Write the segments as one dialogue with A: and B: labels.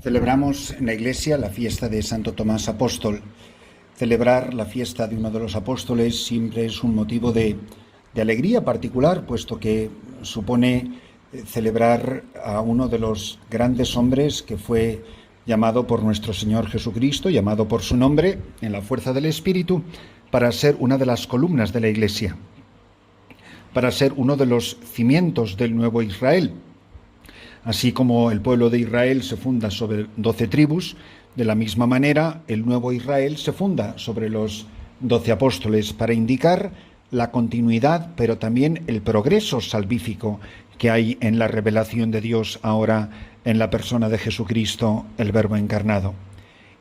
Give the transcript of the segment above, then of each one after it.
A: Celebramos en la Iglesia la fiesta de Santo Tomás Apóstol. Celebrar la fiesta de uno de los apóstoles siempre es un motivo de alegría particular, puesto que supone celebrar a uno de los grandes hombres que fue llamado por nuestro Señor Jesucristo, llamado por su nombre, en la fuerza del Espíritu, para ser una de las columnas de la Iglesia, para ser uno de los cimientos del nuevo Israel. Así como el pueblo de Israel se funda sobre 12 tribus, de la misma manera el nuevo Israel se funda sobre los 12 apóstoles para indicar la continuidad, pero también el progreso salvífico que hay en la revelación de Dios ahora en la persona de Jesucristo, el Verbo encarnado.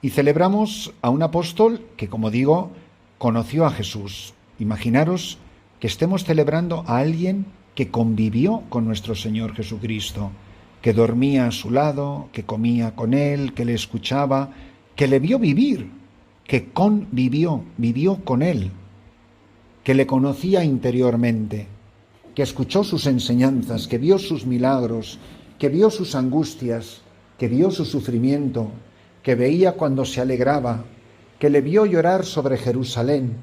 A: Y celebramos a un apóstol que, como digo, conoció a Jesús. Imaginaros que estemos celebrando a alguien que convivió con nuestro Señor Jesucristo, que dormía a su lado, que comía con él, que le escuchaba, que le vio vivir, que vivió con él, que le conocía interiormente, que escuchó sus enseñanzas, que vio sus milagros, que vio sus angustias, que vio su sufrimiento, que veía cuando se alegraba, que le vio llorar sobre Jerusalén,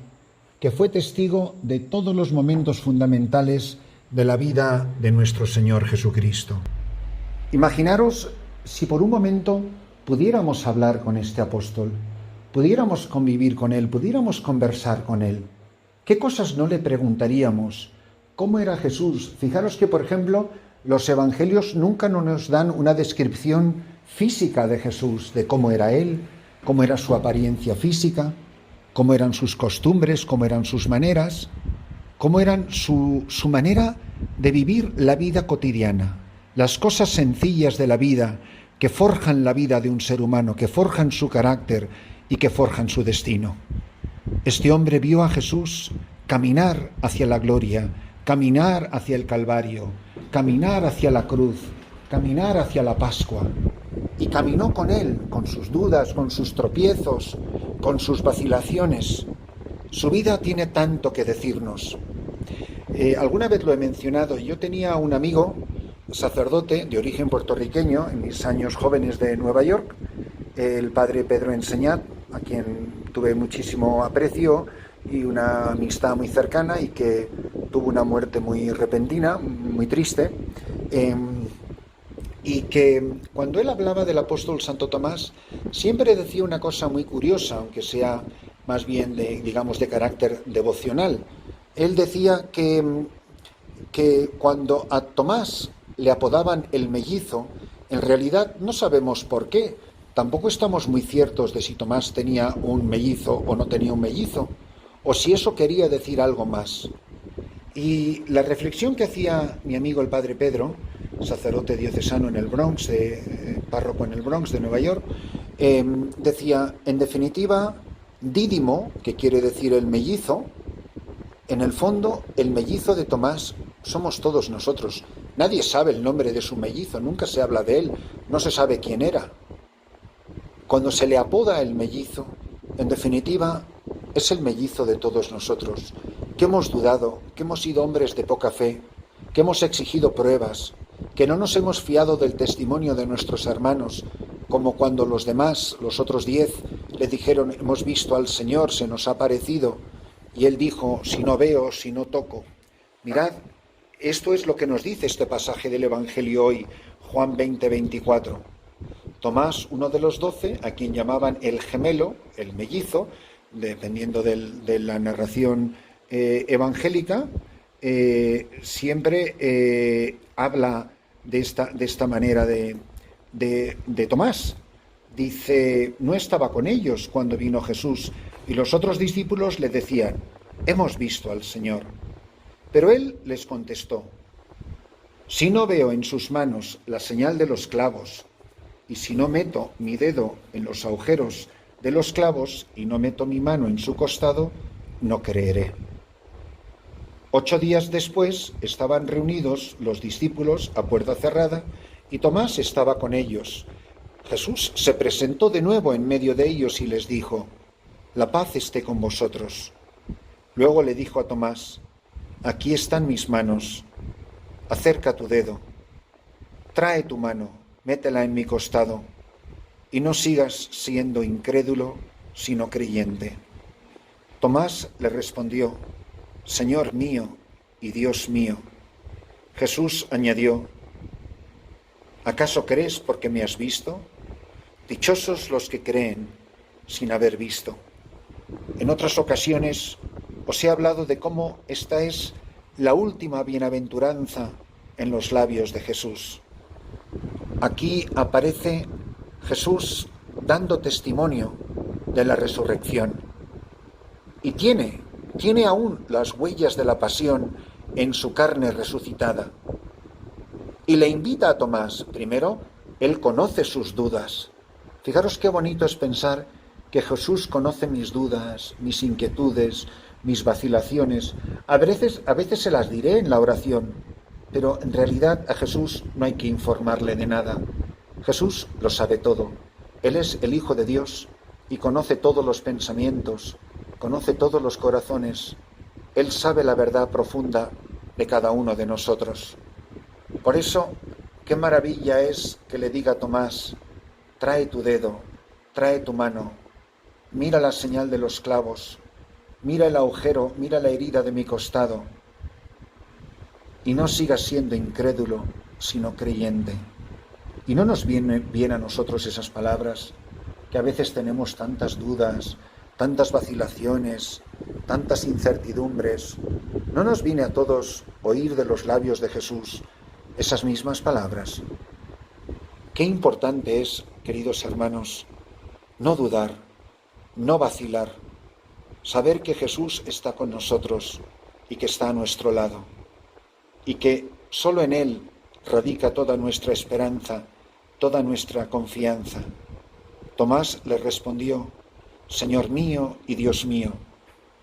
A: que fue testigo de todos los momentos fundamentales de la vida de nuestro Señor Jesucristo. Imaginaros si por un momento pudiéramos hablar con este apóstol, pudiéramos convivir con él, pudiéramos conversar con él. ¿Qué cosas no le preguntaríamos? ¿Cómo era Jesús? Fijaros que, por ejemplo, los evangelios nunca nos dan una descripción física de Jesús, de cómo era él, cómo era su apariencia física, cómo eran sus costumbres, cómo eran sus maneras, cómo eran su manera de vivir la vida cotidiana. Las cosas sencillas de la vida que forjan la vida de un ser humano, que forjan su carácter y que forjan su destino. Este hombre vio a Jesús caminar hacia la gloria, caminar hacia el Calvario, caminar hacia la cruz, caminar hacia la Pascua. Y caminó con él, con sus dudas, con sus tropiezos, con sus vacilaciones. Su vida tiene tanto que decirnos. Alguna vez lo he mencionado, yo tenía un amigo sacerdote de origen puertorriqueño en mis años jóvenes de Nueva York, el padre Pedro Enseñat, a quien tuve muchísimo aprecio y una amistad muy cercana, y que tuvo una muerte muy repentina, muy triste, y que cuando él hablaba del apóstol Santo Tomás siempre decía una cosa muy curiosa, aunque sea más bien de carácter devocional. Él decía que cuando a Tomás le apodaban el mellizo, en realidad no sabemos por qué. Tampoco estamos muy ciertos de si Tomás tenía un mellizo o no tenía un mellizo, o si eso quería decir algo más. Y la reflexión que hacía mi amigo el padre Pedro, sacerdote diocesano en el Bronx, párroco en el Bronx de Nueva York, decía, en definitiva, Dídimo, que quiere decir el mellizo, en el fondo, el mellizo de Tomás somos todos nosotros. Nadie sabe el nombre de su mellizo, nunca se habla de él, no se sabe quién era. Cuando se le apoda el mellizo, en definitiva, es el mellizo de todos nosotros, que hemos dudado, que hemos sido hombres de poca fe, que hemos exigido pruebas, que no nos hemos fiado del testimonio de nuestros hermanos, como cuando los demás, los otros 10, le dijeron, hemos visto al Señor, se nos ha parecido, y él dijo, si no veo, si no toco. Mirad, esto es lo que nos dice este pasaje del Evangelio hoy, Juan 20:24. Tomás, uno de los 12, a quien llamaban el gemelo, el mellizo, dependiendo de la narración evangélica, siempre habla de esta manera de Tomás. Dice, no estaba con ellos cuando vino Jesús, y los otros discípulos le decían, hemos visto al Señor. Pero él les contestó, si no veo en sus manos la señal de los clavos, y si no meto mi dedo en los agujeros de los clavos, y no meto mi mano en su costado, no creeré. 8 días después estaban reunidos los discípulos a puerta cerrada, y Tomás estaba con ellos. Jesús se presentó de nuevo en medio de ellos y les dijo, la paz esté con vosotros. Luego le dijo a Tomás, aquí están mis manos, acerca tu dedo, trae tu mano, métela en mi costado, y no sigas siendo incrédulo, sino creyente. Tomás le respondió: Señor mío y Dios mío. Jesús añadió: ¿acaso crees porque me has visto? Dichosos los que creen sin haber visto. En otras ocasiones os he hablado de cómo esta es la última bienaventuranza en los labios de Jesús. Aquí aparece Jesús dando testimonio de la resurrección y tiene aún las huellas de la pasión en su carne resucitada. Y le invita a Tomás. Primero, él conoce sus dudas. Fijaros qué bonito es pensar que Jesús conoce mis dudas, mis inquietudes, mis vacilaciones. A veces se las diré en la oración, pero en realidad a Jesús no hay que informarle de nada. Jesús lo sabe todo. Él es el Hijo de Dios y conoce todos los pensamientos, conoce todos los corazones. Él sabe la verdad profunda de cada uno de nosotros. Por eso, qué maravilla es que le diga a Tomás: trae tu dedo, trae tu mano, mira la señal de los clavos, mira el agujero, mira la herida de mi costado, y no sigas siendo incrédulo, sino creyente. Y no nos vienen bien a nosotros esas palabras, que a veces tenemos tantas dudas, tantas vacilaciones, tantas incertidumbres. ¿No nos viene a todos oír de los labios de Jesús esas mismas palabras? Qué importante es, queridos hermanos, no dudar, no vacilar, saber que Jesús está con nosotros y que está a nuestro lado, y que solo en Él radica toda nuestra esperanza, toda nuestra confianza. Tomás le respondió: Señor mío y Dios mío.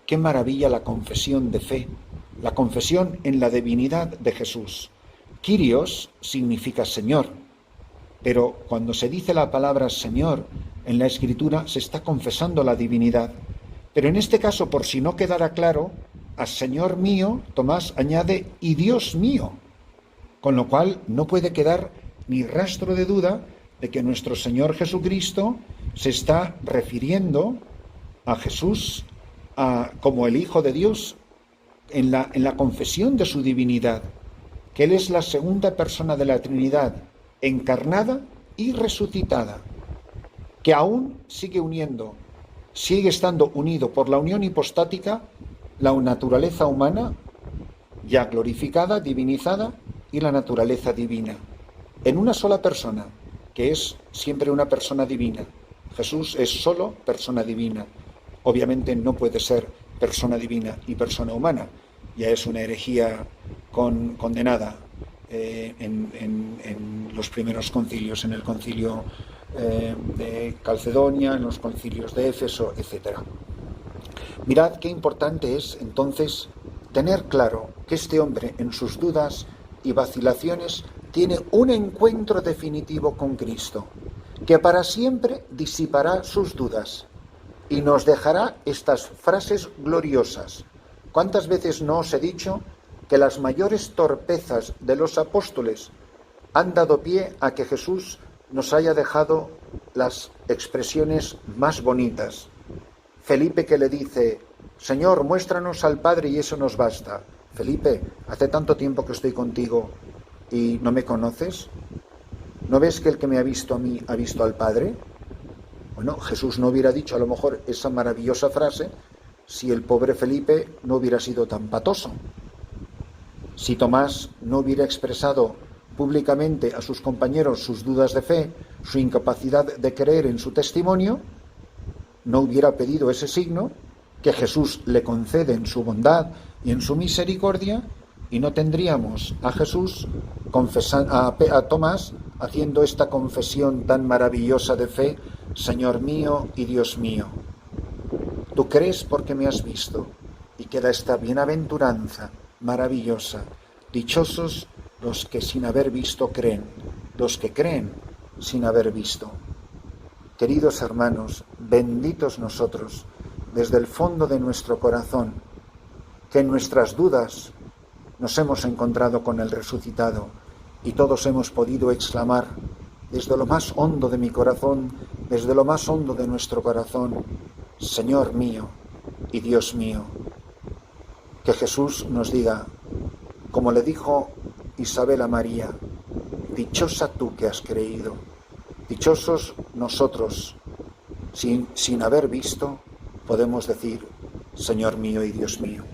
A: Qué maravilla la confesión de fe, la confesión en la divinidad de Jesús. Kyrios significa Señor, pero cuando se dice la palabra Señor en la Escritura se está confesando la divinidad. Pero en este caso, por si no quedara claro, a Señor mío, Tomás añade y Dios mío, con lo cual no puede quedar ni rastro de duda de que nuestro Señor Jesucristo se está refiriendo a Jesús como el Hijo de Dios en la confesión de su divinidad, que Él es la segunda persona de la Trinidad, encarnada y resucitada, que aún sigue estando unido por la unión hipostática la naturaleza humana, ya glorificada, divinizada, y la naturaleza divina, en una sola persona, que es siempre una persona divina. Jesús es solo persona divina. Obviamente no puede ser persona divina y persona humana. Ya es una herejía condenada en los primeros concilios, en el concilio de Calcedonia, en los concilios de Éfeso, etc. Mirad qué importante es entonces tener claro que este hombre en sus dudas y vacilaciones tiene un encuentro definitivo con Cristo, que para siempre disipará sus dudas y nos dejará estas frases gloriosas. ¿Cuántas veces no os he dicho que las mayores torpezas de los apóstoles han dado pie a que Jesús nos haya dejado las expresiones más bonitas? Felipe, que le dice: Señor, muéstranos al Padre y eso nos basta. Felipe, hace tanto tiempo que estoy contigo y no me conoces. ¿No ves que el que me ha visto a mí ha visto al Padre? Bueno, Jesús no hubiera dicho a lo mejor esa maravillosa frase si el pobre Felipe no hubiera sido tan patoso. Si Tomás no hubiera expresado públicamente a sus compañeros sus dudas de fe, su incapacidad de creer en su testimonio, no hubiera pedido ese signo que Jesús le concede en su bondad y en su misericordia, y no tendríamos a Jesús a Tomás haciendo esta confesión tan maravillosa de fe: Señor mío y Dios mío. Tú crees porque me has visto, y queda esta bienaventuranza maravillosa. Dichosos los que sin haber visto creen, los que creen sin haber visto. Queridos hermanos, benditos nosotros, desde el fondo de nuestro corazón, que en nuestras dudas nos hemos encontrado con el resucitado y todos hemos podido exclamar: desde lo más hondo de mi corazón, desde lo más hondo de nuestro corazón, Señor mío y Dios mío. Que Jesús nos diga, como le dijo Isabel a María, dichosa tú que has creído, dichosos nosotros, sin haber visto, podemos decir, Señor mío y Dios mío.